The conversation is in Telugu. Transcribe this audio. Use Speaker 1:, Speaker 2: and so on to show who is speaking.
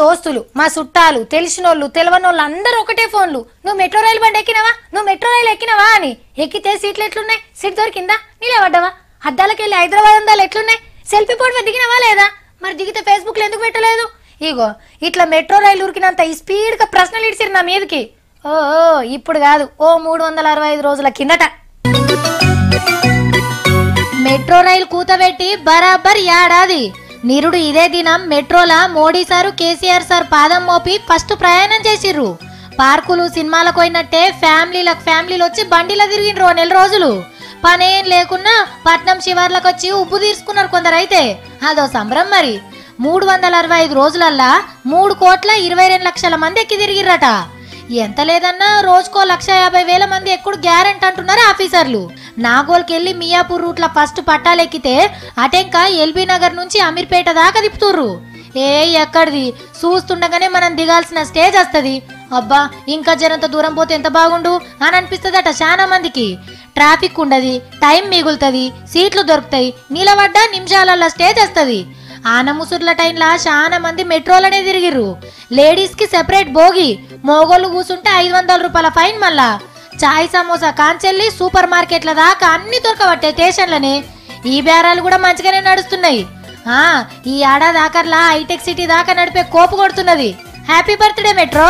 Speaker 1: దోస్తులు, మా చుట్టాలు, తెలిసినోళ్ళు, తెలవనోళ్ళు అందరూ ఒకటే ఫోన్లు. నువ్వు మెట్రో రైలు బండి ఎక్కినవా, నువ్వు మెట్రో రైలు ఎక్కినవా అని. ఎక్కితే సీట్లు ఎట్లున్నాయి, సీట్ దొరికిందా, నిలబడ్డావా, అద్దాలకెళ్ళి హైదరాబాద్ అందాలు ఎట్లున్నాయి, సెల్ఫీ పోటీ దిగినవా లేదా, మరి దిగితే ఫేస్బుక్ లో ఎందుకు పెట్టలేదు. ఇగో ఇట్లా మెట్రో రైలు ఉరికినంత ఈ స్పీడ్ గా ప్రశ్నలు ఇడిసిరు నా మీదకి. ఓ ఇప్పుడు కాదు, ఓ 365 రోజుల కిందట. మెట్రో రైలు కూతబెట్టి బరాబర్ ఏడాది. నిరుడు ఇదే దినం మెట్రోలా మోడీ సారు, కేసీఆర్ సార్ పాదం మోపి ఫస్ట్ ప్రయాణం చేసిర్రు. పార్కులు, సినిమాలకు పోయినట్టే ఫ్యామిలీలు వచ్చి బండిలో తిరిగిండ్రు 1 నెల రోజులు. పనేం లేకున్నా పట్నం శివార్లకు వచ్చి ఉప్పు తీర్చుకున్నారు కొందరైతే. అదో సంబరం మరి. 365 రోజులల్లా 3,22,00,000 మంది ఎక్కి తిరిగిర్రట. ఎంత లేదన్నా రోజుకో 1,50,000 మంది ఎక్కుడు గ్యారెంటీ అంటున్నారు ఆఫీసర్లు. నాగోల్కెళ్ళి మియాపూర్ రూట్ల ఫస్ట్ పట్టాలెక్కితే అటెంక ఎల్బీ నగర్ నుంచి అమీర్పేట దాకా తిప్పుతుర్రు. ఎక్కడిది చూస్తుండగానే మనం దిగాల్సిన స్టేజ్ వస్తుంది. అబ్బా ఇంకా జరంత దూరం పోతే ఎంత బాగుండు అని అనిపిస్తుందట చాలా మందికి. ట్రాఫిక్ ఉండదు, టైం మిగులుతుంది, సీట్లు దొరుకుతాయి, నిలబడ్డ నిమిషాలల్లో స్టేజ్ వస్తుంది. ఆనముసుర్ల టైంలా చాలా మంది మెట్రోలనే తిరిగిర్రు. లేడీస్ కి సెపరేట్ భోగి, మోగోళ్ళు కూసుంటే 500 రూపాయల ఫైన్. మళ్ళా చాయ్ సమోసా కాంచెల్లి సూపర్ మార్కెట్ల దాకా అన్ని దొరకబట్టే స్టేషన్లనే. ఈ బేరాలు కూడా మంచిగానే నడుస్తున్నాయి. ఈ ఏడాది ఆఖర్లా హైటెక్ సిటీ దాకా నడిపే కోపు కొడుతున్నది. Happy birthday metro.